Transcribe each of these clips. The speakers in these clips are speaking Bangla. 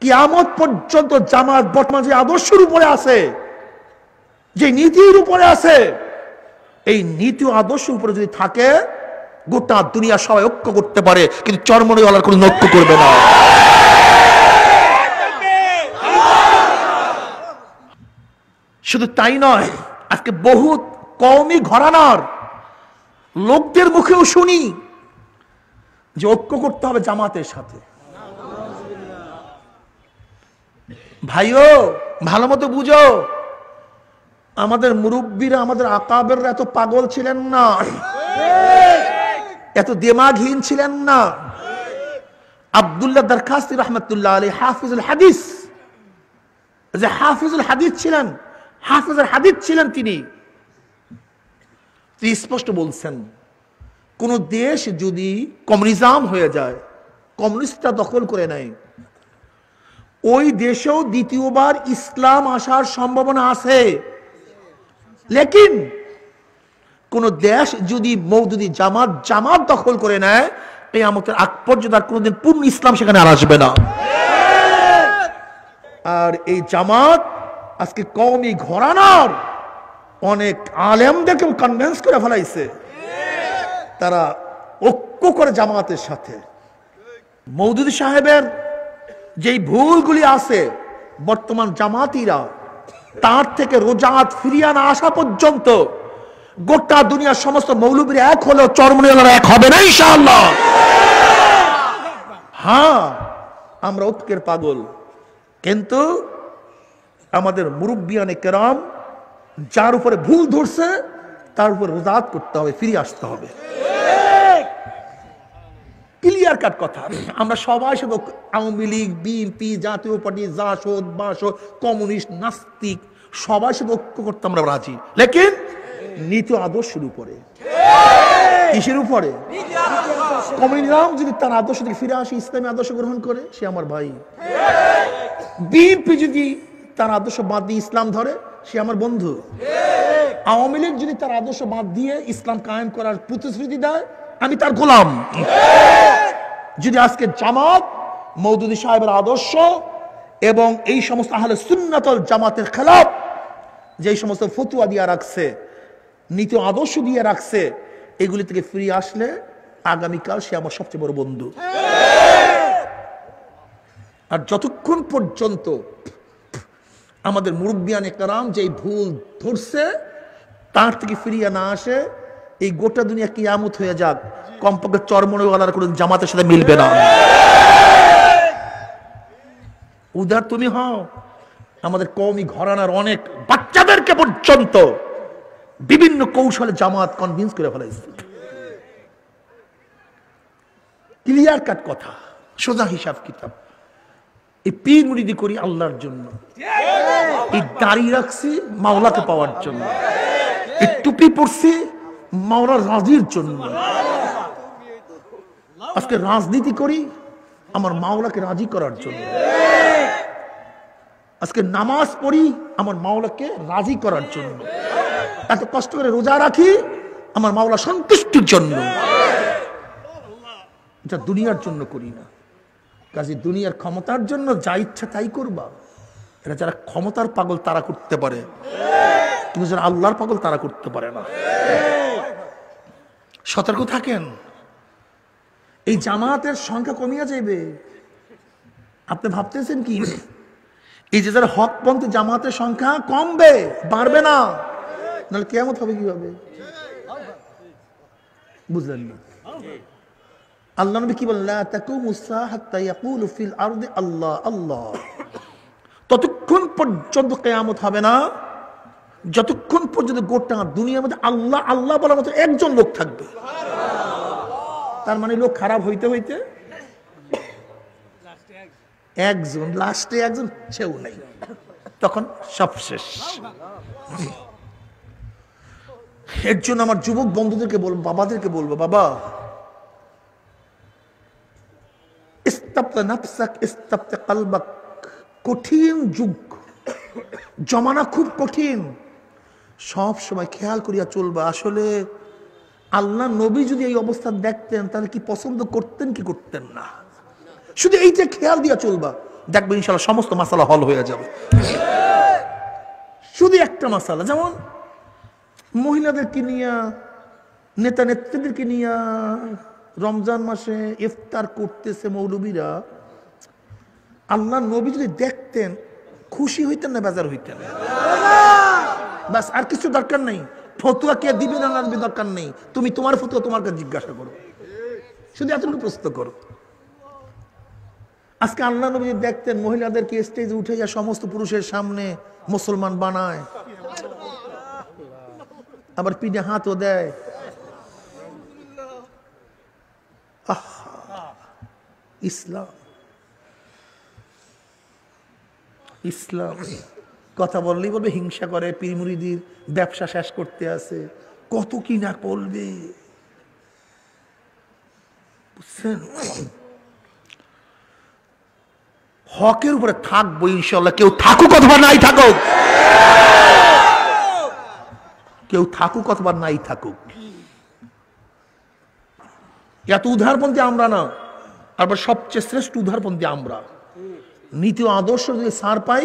কিয়ামত পর্যন্ত জামাত বর্তমান যে আদর্শের উপরে আছে, যে নীতির উপরে আছে, এই নীতি ও আদর্শের উপরে যদি থাকে, গোটা দুনিয়া সবাই ঐক্য করতে পারে, কিন্তু চরমনাইওয়ালার কোনো ঐক্য করবে না। শুধু তাই নয়, আজকে বহুত কওমি ঘরানার লোকদের মুখেও শুনি যে ঐক্য করতে হবে জামাতের সাথে। ভাইও ভালো মতো বুঝো, আমাদের মুরব্বীরা, আমাদের আকাবেররা এত পাগল ছিলেন না, এত দিমাগহীন ছিলেন না। আব্দুল্লাহ দরখাস্তি রহমতুল্লাহ আলাইহি হাফিজুল হাদিস, যে হাফিজুল হাদিস ছিলেন, হাফিজুল হাদিস ছিলেন, তিনি স্পষ্ট বলছেন, কোন দেশ যদি কমিউনিজম হয়ে যায়, কমিউনিস্টরা দখল করে নেয়, ওই দেশেও দ্বিতীয়বার ইসলাম আসার সম্ভাবনা আছে। লেকিন কোন দেশ যদি মওদুদি জামাত দখল করে নেয়, কিয়ামতের আগ পর্যন্ত আর কোনদিন পূর্ণ ইসলাম সেখানে আর আসবে না। আর এই জামাত আজকে কওমি ঘরানার অনেক আলেমদেরকেও কনভিন্স করে ফেলাইছে, তারা ঐক্য করে জামাতের সাথে। মওদুদি সাহেবের যেই ভুলগুলি আছে, বর্তমান জামাতিরা তার থেকে রোজাত ফিরিয়ে না আসা পর্যন্ত গোটা দুনিয়ার সমস্ত মৌলবীরা এক হলেও চরমনাইওয়ালারা এক হবে না ইনশাআল্লাহ। হ্যাঁ, আমরা ঐক্যের পাগল, কিন্তু আমাদের মুরব্বিয়ানে কেরাম যার উপরে ভুল ধরছে তার উপরে রোজাত করতে হবে, ফিরে আসতে হবে। ক্লিয়ার কাট কথা। আমরা সবাই সব আওয়ামী লীগ, বিএনপি, জাতীয় পার্টি, জাসদ, বাসদ, কমিউনিস্ট, নাস্তিক সবাই সব ঐক্য করতে আমরা রাজি, লেকিন নীতি আদর্শের উপরে। কিসের উপরে? কমিউনিজম যদি তার আদর্শ থেকে ফিরে আসে, ইসলামী আদর্শ গ্রহণ করে, সে আমার ভাই। বিএনপি যদি তার আদর্শ বাদ দিয়ে ইসলাম ধরে, সে আমার বন্ধু। আওয়ামী লীগ যদি তার আদর্শ বাদ দিয়ে ইসলাম কায়েম করার প্রতিশ্রুতি দেয়, আমি তার গোলাম। যদি আজকে জামাত মওদুদি সাহেবের আদর্শ এবং এই সমস্ত আহলে সুন্নাতুল জামাতের খেলাফ যে সমস্ত ফতোয়া দিয়ে রাখছে, নীতি আদর্শ দিয়ে রাখছে, এগুলি থেকে ফিরে আসলে আগামীকাল সে আমার সবচেয়ে বড় বন্ধু। আর যতক্ষণ পর্যন্ত আমাদের মুরব্বিয়ানে কেরাম যে ভুল ধরছে তার থেকে ফিরিয়ে না আসে, এই গোটা দুনিয়া কিয়ামত হয়ে যাক, কমপক্ষে চরমনাইওয়ালার কোনো জামাতের সাথে মিলবে না। উদার তুমি হও, আমাদের কওমি ঘরানার অনেক বাচ্চাদেরকে পর্যন্ত বিভিন্ন কৌশলে জামাত কনভিন্স করে ফেলাইছে। ক্লিয়ার কাট কথা, সোজা হিসাব কিতাব। এই পীর মুরিদি করি আল্লাহর জন্য, এই দাড়ি রাখছি মাওলাকে পাওয়ার জন্য, এই টুপি পরছি মাওলার রাজির জন্য। আজকে রাজনীতি করি আমার মাওলাকে রাজি করার জন্য। আজকে নামাজ পড়ি আমার মাওলাকে রাজি করার জন্য। এত কষ্ট করে রোজা রাখি আমার মাওলা সন্তুষ্টির জন্য। এটা দুনিয়ার জন্য করি না। কাজে দুনিয়ার ক্ষমতার জন্য যা ইচ্ছা তাই করবা, এটা যারা ক্ষমতার পাগল তারা করতে পারে, কিন্তু যারা আল্লাহর পাগল তারা করতে পারে না। সতর্ক থাকেন, এই জামাতের সংখ্যা কমিয়া যাবে। আপনি ভাবতেছেন কি এই যে যারা হকপন্থী জামাতের সংখ্যা কমবে, বাড়বে না, নাহলে কিয়ামত হবে কিভাবে? বুঝলেন না? আল্লাহ নবী কি বলেন? লা তাকুমুস সাআ হাত্তা ইয়াকুলু ফিল আরদি আল্লাহ আল্লাহ। ততক্ষণ পর্যন্ত কিয়ামত হবে না যতক্ষণ পর্যন্ত গোটা দুনিয়ার মধ্যে আল্লাহ আল্লাহ বলার মতো একজন লোক থাকবে। তার মানে লোক খারাপ হইতে হইতে একজন, লাস্টে একজন সেও নাই, তখন সব শেষ। এর জন্য আমার যুবক বন্ধুদেরকে বলবো, বাবাদেরকে বলবো, বাবা ইস্তাবতা নাফসাক ইস্তাবতা কলবাক। কঠিন যুগ, জমানা খুব কঠিন, সব সময় খেয়াল করিয়া চলবা। আসলে আল্লাহ নবী যদি এই অবস্থা দেখতেন তাহলে কি পছন্দ করতেন কি করতেন না, শুধু এইটা খেয়াল দিয়া চলবা। দেখবেন ইনশাআল্লাহ সমস্ত মাসালা হল হয়ে যাবে। শুধু একটা মাসালা, যেমন মহিলাদেরকে নিয়ে, নেতা নেত্রীদেরকে নিয়ে রমজান মাসে ইফতার করতেছে মৌলবীরা। আল্লাহ নবী যদি দেখতেন খুশি হইতেন না বেজার হইতেন? বাস, আর কিছু দরকার নেই। ফতুয়া কে দিবে না দরকার নেই, তুমি তোমার ফতুয়া তোমার কাছে জিজ্ঞাসা করো, শুধু এতটুকু প্রশ্ন করো। আজকে আল্লাহ নবী দেখতেন মহিলাদেরকে স্টেজে উঠে যা সমস্ত পুরুষের সামনে মুসলমান বানায়, আবার পিঠে হাতও দেয়। ইসলাম ইসলাম কথা বললেই বলবে হিংসা করে, পীর মুরিদির ব্যবসা শেষ করতে আছে, কত কি না বলবে, বুঝছেন? হকের উপরে থাকবো ইনশাল্লাহ, কেউ থাকুক অথবা নাই থাকুক, কেউ থাকুক অথবা নাই থাকুক। এত উদারপন্থী আমরা না, আবার সবচেয়ে শ্রেষ্ঠ উদারপন্থী আমরা। নীতি ও আদর্শ যদি সার পাই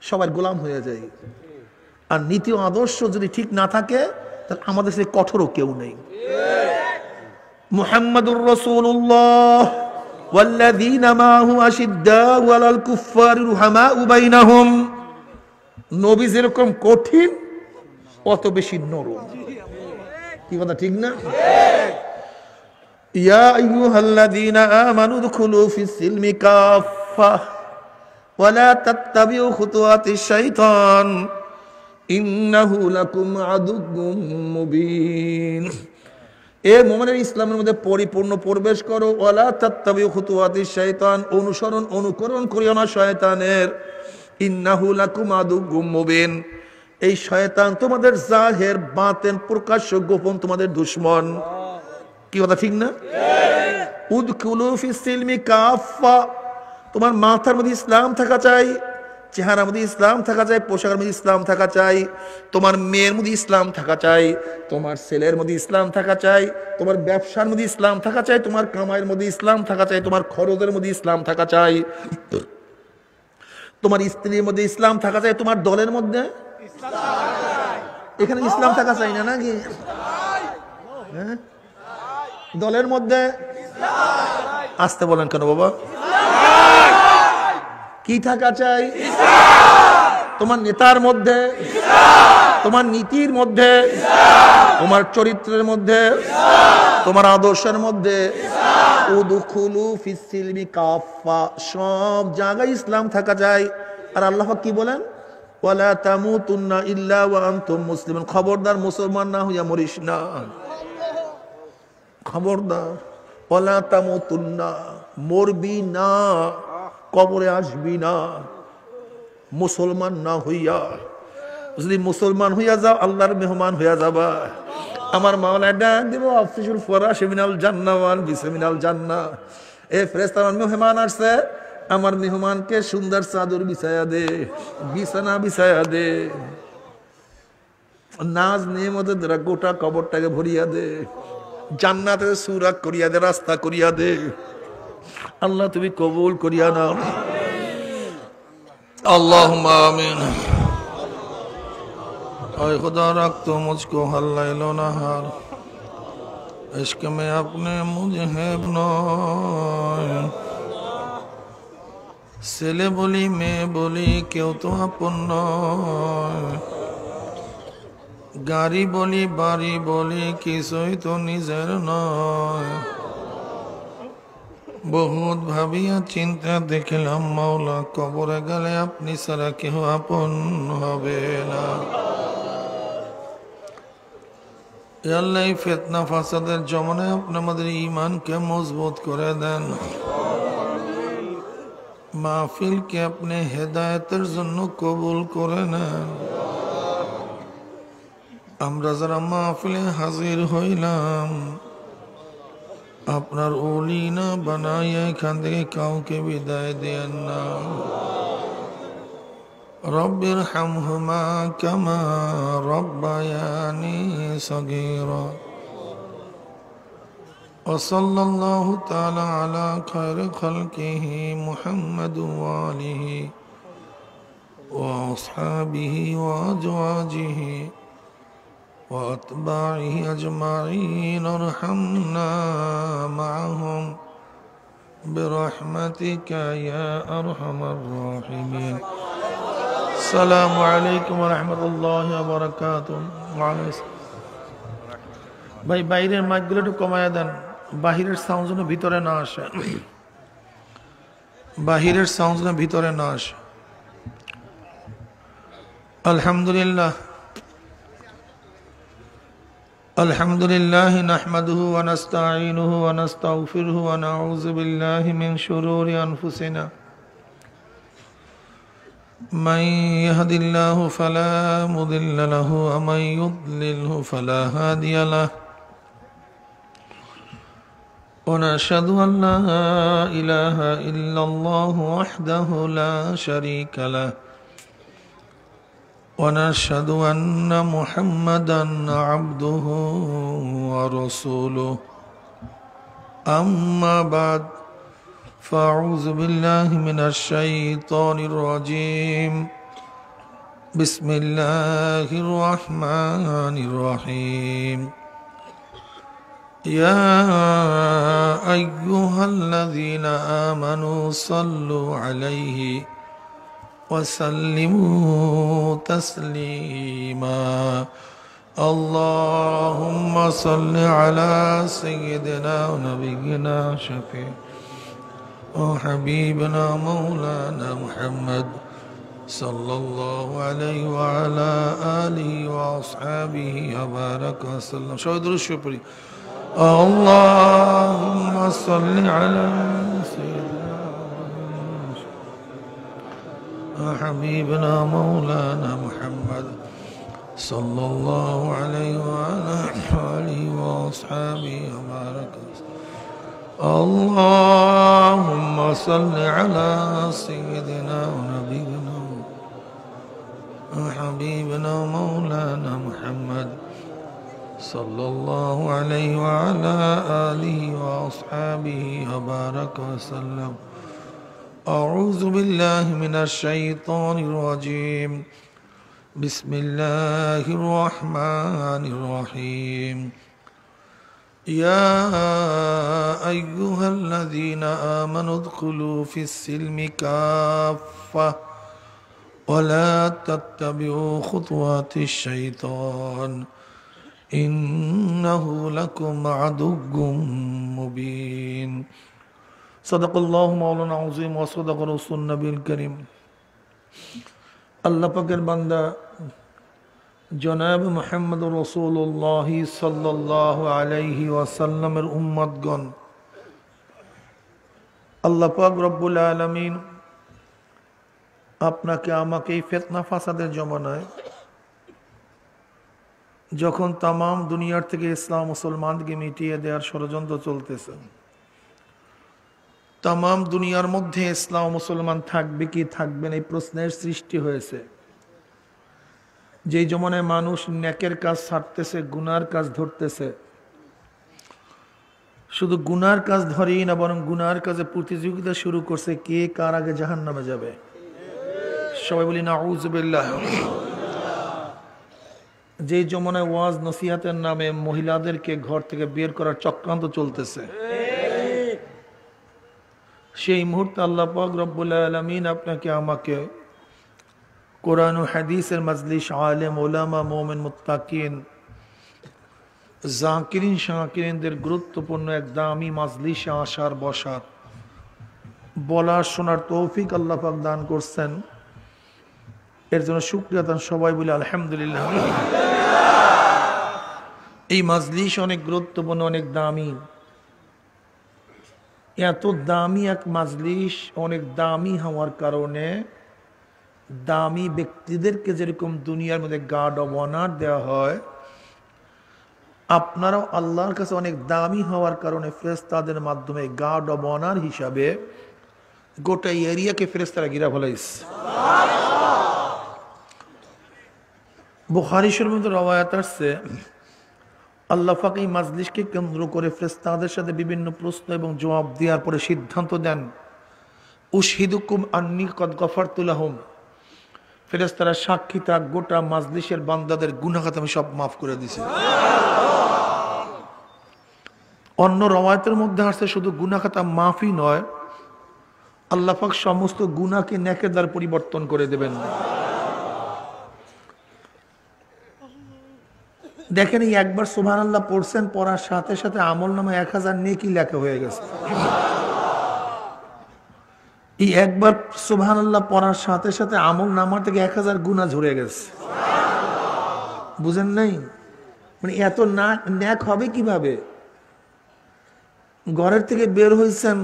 সবার গোলাম হয়ে যায়, আর নীতি ও আদর্শ যদি ঠিক না থাকে তাহলে আমাদের সে কঠোরও কেউ নেই। মুহাম্মাদুর রাসূলুল্লাহ ওয়াল্লাযীনা মাআহু আশিদ্দাউ আলাল কুফফারি রুহামাউ বাইনাহুম। নবী যেরকম কঠিন অত বেশি নরম। কি কথা ঠিক না? ইয়া আইয়ুহাল্লাযীনা আমানু দুখুলু ফিস সিলমি কাফা ওয়া লা তাত্তাবিউ খুতুওয়াতিশ শাইতান ইন্নাহু লাকুম আদুউম মুবিন। এ মুমিনের ইসলামের মধ্যে পরিপূর্ণ প্রবেশ করো। ওয়া লা তাত্তাবিউ খুতুওয়াতিশ শাইতান, অনুকরণ করিও না শয়তানের। ইন্নাহু লাকুম আদুউম মুবিন, এই শয়তান তোমাদের জাহির বাতিন প্রকাশ্য গোপন তোমাদের দুশমন। কি কথা ঠিক না? উদখুলু ফিস সিলমি কাফা, তোমার মাথার মধ্যে ইসলাম থাকা চাই, চেহারার মধ্যে ইসলাম থাকা চাই, পোশাকের মধ্যে ইসলাম থাকা চাই, তোমার মেয়ের মধ্যে ইসলাম থাকা চাই, তোমার ছেলের মধ্যে ইসলাম থাকা চাই, তোমার ব্যবসার মধ্যে ইসলাম থাকা চাই, তোমার কামাইয়ের মধ্যে ইসলাম থাকা চাই, তোমার খরচের মধ্যে ইসলাম থাকা চাই, তোমার স্ত্রীর মধ্যে ইসলাম থাকা চাই, তোমার দলের মধ্যে এখানে ইসলাম থাকা চাই না নাকি? হ্যাঁ, দলের মধ্যে আসতে বলেন কেন বাবা? কি থাকা চাই? তোমার নেতার মধ্যে, তোমার নীতির মধ্যে, তোমার চরিত্রের মধ্যে, তোমার আদর্শের মধ্যে। উদখুলু ফিস সিলমি কাফা, সব জায়গায় ইসলাম থাকা যায়। আর আল্লাহ কি বলেন? ওয়ালা তামুতুন্না ইল্লা ওয়া আনতুম মুসলিমুন, খবরদার মুসলমান না হইয়া মরিস না, খবরদার। ওয়ালা তামুতুন্না, মরবি না, কবরে আসবি না মুসলমান না হইয়া। যদি মুসলমান হইয়া যাও আল্লাহর মেহমান হইয়া যাবা। আমার মাওলা ডাক দিব, আফিসুল ফরাশ মিনাল জান্নাহ ওয়াল বিসমিনাল জান্নাহ। এ ফেরেশতা, আমার মেহমান আসছে, আমার মেহমানকে সুন্দর চাদর বিছায়া দে, বিছানা বিছায়া দে, নাজ নেমতের দ্বারা গোটা কবরটাকে ভরিয়া দে, জান্নাতের সুরাক করিয়া দে, রাস্তা করিয়া দে। আল্লাহ তুমি কবুল করিয়া নাও। আল্লাহুম্মা আমিন। ओए खुदा रख तो मुझको हर लैलो नहार, इश्क में अपने मुझे है बनाए। ছেলে বলি মেয়ে বলি কেউ তো আপন নয়, গাড়ি বলি বাড়ি বলি কিছুই তো নিজের নয়। বহুত ভাবিয়া চিন্তা দেখলাম মাওলা, কবরে গেলে আপনি ছাড়া কেউ আপন হবে না। আল্লাহ ফিতনা ফাসাদের জমানায় আপনি আমাদের ঈমানকে মজবুত করে দেন, মাহফিলকে আপনি হেদায়েতের জন্য কবুল করে নেন। আমরা যারা মাহফিলে হাজির হইলাম আপনার ওলি না বানাইয়া এখান থেকে কাউকে বিদায় দেন না। রব্বির হামহুমা কামা রব্বায়ানি সগীরা। وصلى الله تعالى على خير خلقه محمد وآله وأصحابه وأزواجه وأتباعه أجمعين ارحمنا معهم برحمتك يا أرحم الراحمين السلام عليكم ورحمة الله وبركاته ভাই বাইরের মাইকগুলো একটু কমায় দেন বাহিরের সাউন্ড যেন ভিতরে না আসে বাহিরের সাউন্ড যেন ভিতরে না আসে আলহামদুলিল্লাহ আলহামদুলিল্লাহ নাহমাদুহু ওয়া নাস্তাঈনুহু ওয়া নাস্তাগফিরুহু ওয়া নাউযু বিল্লাহি মিন শুরুরি আনফুসিনা মান ইয়াহদিল্লাহু ফালা মুদিল্লা লাহু ওয়া মান ইউদ্লিলহু ফালা হাদিয়া লাহু ونشهد أن لا إله إلا الله وحده لا شريك له ونشهد أن محمدا عبده ورسوله أما بعد فأعوذ بالله من الشيطان الرجيم بسم الله الرحمن الرحيم يا أيها الذين آمنوا صلوا عليه وسلموا تسليما اللهم صل على سيدنا ونبينا شفيع وحبيبنا مولانا محمد صلى الله عليه وعلى آله وأصحابه وبارك وسلم شهد الشكر اللهم صل على سيدنا وحبيبنا مولانا محمد صلى الله عليه وعلى آله وأصحابه وبارك اللهم صل على سيدنا ونبينا وحبيبنا مولانا محمد صلى الله عليه وعلى آله وأصحابه وبارك وسلم أعوذ بالله من الشيطان الرجيم بسم الله الرحمن الرحيم يا أيها الذين آمنوا ادخلوا في السلم كافة ولا تتبعوا خطوات الشيطان إنه لكم عدو مبين صدق الله مولانا العظيم وصدق رسول النبي الكريم আল্লাহ পাকের বান্দা জনাব মুহাম্মদ রাসূলুল্লাহ সাল্লাল্লাহু আলাইহি ওয়াসাল্লামের উম্মতগণ আল্লাহ পাক রব্বুল আলামিন আপনাকে আমাকে এই ফিতনা ফাসাদের জমানায় যখন তাম দুনিয়ার থেকে ইসলাম মুসলমানকে মিটিয়ে দেওয়ার ষড়যন্ত্র চলতেছে তাম দুনিয়ার মধ্যে ইসলাম মুসলমান থাকবে কি থাকবে না এই প্রশ্নের সৃষ্টি হয়েছে যেই জমানায় মানুষ নেকের কাজ ছাড়তেছে গুনার কাজ ধরতেছে শুধু গুনার কাজ ধরেই না বরং গুনার কাজে প্রতিযোগিতা শুরু করছে কে কার আগে জাহান্নামে যাবে সবাই বলি নাউযু বিল্লাহ যে জমানায় ওয়াজ নসিহতের নামে মহিলাদেরকে ঘর থেকে বের করার চক্রান্ত চলতেছে সেই মুহূর্তে আল্লাহ পাক রব্বুল আলামিন আপনাকে আমাকে কোরআন ও হাদিসের মজলিস আলেম ওলামা মুমিন মুত্তাকিন জাকিরিন শাকিরিনদের গুরুত্বপূর্ণ এক দামি মজলিসে আসার বসার বলার শোনার তৌফিক আল্লাহ পাক দান করছেন এর জন্য শুকরিয়া দান সবাই বলে আলহামদুলিল্লাহ এই মজলিস অনেক গুরুত্বপূর্ণ অনেক দামি এত দামি এক মজলিস অনেক দামি হওয়ার কারণে দামি ব্যক্তিদেরকে যেরকম দুনিয়ার মধ্যে গার্ড অব অনার দেওয়া হয় আপনারাও আল্লাহর কাছে অনেক দামি হওয়ার কারণে ফেরেশতাদের মাধ্যমে গার্ড অব অনার হিসাবে গোটা এরিয়াকে ফেরেশতারা ঘিরা ফেলাইছে বুখারী শরীফের মধ্যে রওয়ায়াত আছে আল্লাহ পাক এই মাজলিসকে কেন্দ্র করে ফেরেশতাদের সাথে বিভিন্ন প্রশ্ন এবং জবাব দেওয়ার পরে সিদ্ধান্ত দেন, উশহিদুকুম আন্নী কদ গফারতু লাহুম, ফেরেশতারা সাক্ষী থাক, গোটা মাজলিসের বান্দাদের গুনাহ আমি সব মাফ করে দিয়েছি। অন্য রওয়ায়াতের মধ্যে আসছে শুধু গুনাহ খাতা মাফই নয়, আল্লাহ পাক সমস্ত গুনাহকে নেকের দ্বারা পরিবর্তন করে দেবেন। দেখেন, এই একবার সুবহানাল্লাহ পড়ছেন, পড়ার সাথে সাথে আমল নামে 1000 নেকি লেখা হয়ে গেছে। এই একবার সুবহানাল্লাহ পড়ার সাথে সাথে আমল নামা থেকে 1000 গুনাহ ঝরে গেছে। বুঝেন নাই? মানে এত ন্যাক হবে কিভাবে? ঘরের থেকে বের হয়েছেন,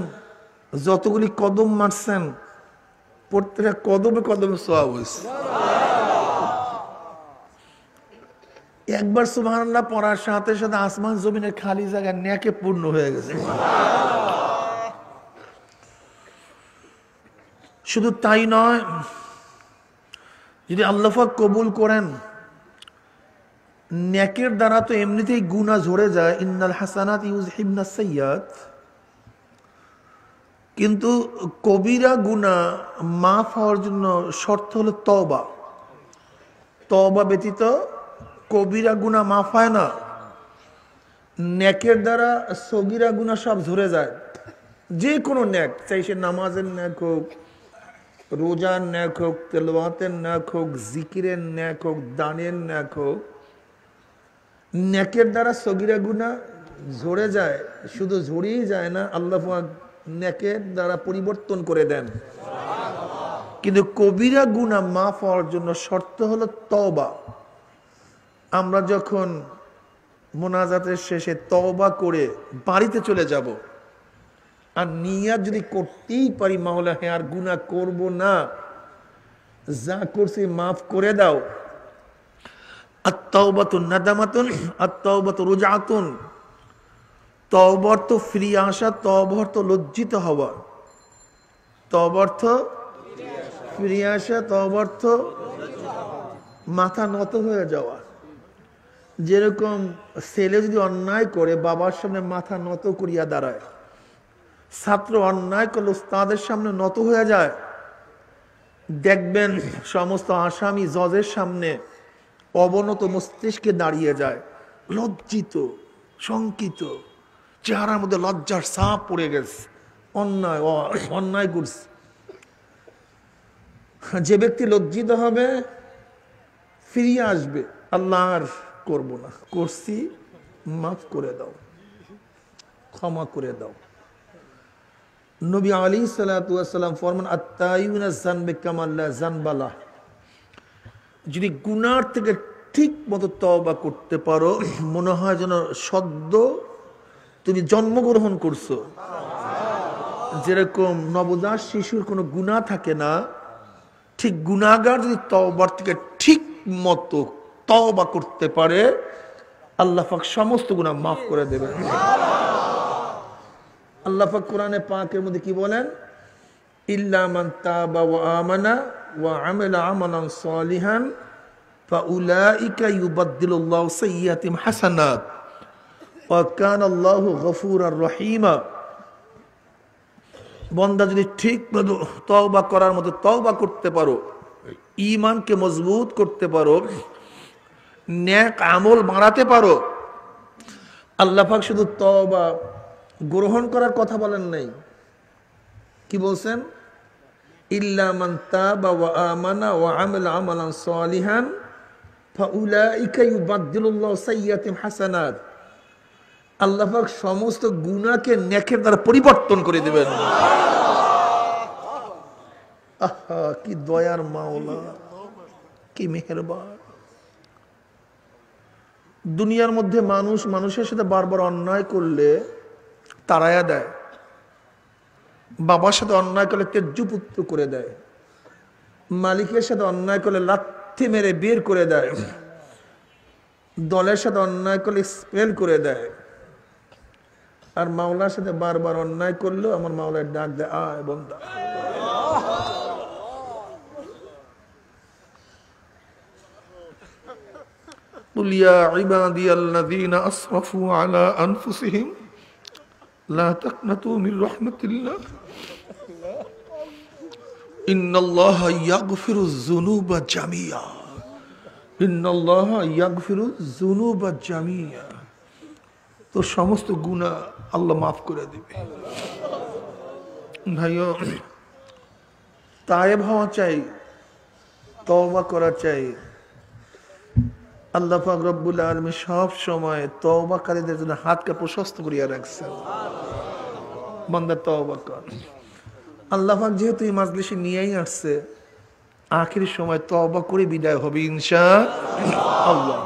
যতগুলি কদম মারছেন, প্রত্যেকটা কদমে কদমে সওয়াব হয়েছে। একবার সুবহানাল্লাহ পড়ার সাথে সাথে আসমান জমিনের খালি জায়গা ন্যাকে পূর্ণ হয়ে গেছে। শুধু তাই নয়, যদি আল্লাহ পাক কবুল করেন, ন্যাকের দ্বারা তো এমনিতেই গুনাহ ঝরে যায়, ইন্নাল হাসানাত ইউযহিবনাস সাইয়্যাত, কিন্তু কবিরা গুনাহ মাফ হওয়ার জন্য শর্ত হলো তওবা। তওবা ব্যতীত কবিরা গুনাহ মাফ হয় না। নেকের দ্বারা সগীরা গুনাহ সব ঝরে যায়। যে কোনো নেক, চাই সে নামাজের নেক হোক, রোজার নেক হোক, তেলাওয়াতের নেক হোক, জিকিরের নেক হোক, দানের নেক হোক, নেকের দ্বারা সগীরা গুনাহ ঝরে যায়। শুধু ঝরেই যায় না, আল্লাহ পাক নেকের দ্বারা পরিবর্তন করে দেন। কিন্তু কবিরা গুনাহ মাফ হওয়ার জন্য শর্ত হলো তওবা। আমরা যখন মোনাজাতের শেষে তওবা করে বাড়িতে চলে যাব, আর নিয়াত যদি করতেই পারি, মাওলা হ্যাঁ আর গুনাহ করব না, যা করছি মাফ করে দাও, আত-তাওবাতু নাদামাতুন আত-তাওবাতু রুজআতুন, তওবার তো ফিরে আসা, তওবার তো লজ্জিত হওয়া, তওবার তো ফিরে আসা, তওবার তো মাথা নত হয়ে যাওয়া। যেরকম ছেলে যদি অন্যায় করে বাবার সামনে মাথা নত করিয়া দাঁড়ায়, ছাত্র অন্যায় করলে উস্তাদের সামনে নত হয়ে যায়, দেখবেন সমস্ত আসামি জজের সামনে অবনত মস্তিষ্কে দাঁড়িয়ে যায়, লজ্জিত, শঙ্কিত, চেহারার মধ্যে লজ্জার ছাপ পড়ে গেছে, অন্যায় করছে। যে ব্যক্তি লজ্জিত হবে, ফিরিয়ে আসবে, আল্লাহ আর করবো না, করছি, মাফ করে দাও, ক্ষমা করে দাও। নবী আলাইহিস সালাতু ওয়াস সালাম ফরমান, আত-তাইয়ুনা যানবি কামাল্লা যানবালা, যদি গুনার থেকে ঠিক মতো তওবা করতে পারো, মনে হয় যেন সদ্য তুমি জন্মগ্রহণ করছো। যেরকম নবজাত শিশুর কোনো গুনাহ থাকে না, ঠিক গুনাহগার যদি তওবার থেকে ঠিক মতো তওবা করতে পারে, আল্লাহ পাক সমস্ত গুনাহ মাফ করে দেবেন। আল্লাহ পাক কোরআনে পাকের মধ্যে কি বলেন? ইল্লা মান তাবা ওয়া আমানা ওয়া আমিলা আমালান সালিহান ফাউলাইকা ইউবাদদিলুল্লাহু সাইয়্যাতিহিম হাসানাত ওয়া কানা আল্লাহু গফুরার রহিমা। বান্দা যদি ঠিক মতো তওবা করার মতো তওবা করতে পারো, ঈমানকে মজবুত করতে পারো, নেক আমল বাড়াতে পারো, আল্লাহ পাক শুধু তওবা গ্রহণ করার কথা বলেন নাই, কি বলছেন? ইল্লা মান তাবা ওয়া আমানা ওয়া আমিলা আমালান সালিহান ফাউলাইকা ইউবাদদিলুল্লাহু সাইয়্যাতিহিম হাসানাত। আল্লাহ পাক সমস্ত গুনাহকে নেকের দ্বারা পরিবর্তন করে দিবেন। আহা, কি দয়ার মাওলা, কি মেহেরবান। দুনিয়ার মধ্যে মানুষ মানুষের সাথে বারবার অন্যায় করলে তাড়ায়া দেয়, বাবার সাথে অন্যায় করলে তেজ্যপুত্র করে দেয়, মালিকের সাথে অন্যায় করলে লাথি মেরে বের করে দেয়, দলের সাথে অন্যায় করলে স্পেল করে দেয়। আর মাওলার সাথে বারবার অন্যায় করলেও আমার মাওলার ডাক দেয়, আয় বান্দা। قل يا عبادي الذين أسرفوا على أنفسهم لا تقنطوا من رحمة الله إن الله يغفر الذنوب جميعا إن الله يغفر الذنوب جميعا তো সমস্ত গুনাহ আল্লাহ মাফ করে দিবে ভাইও তায়েব হওয়া চাই তওবা করা চাই আল্লাহ পাক রব্বুল আলামিন সব সময় তওবাকারীদের জন্য হাতকে প্রশস্ত করিয়া রাখছেন বান্দা তওবা কর আল্লাহ পাক যেহেতু এই মাজলিসে নিয়েই আসছে আখির সময় তওবা করে বিদায় হবে ইনশাআল্লাহ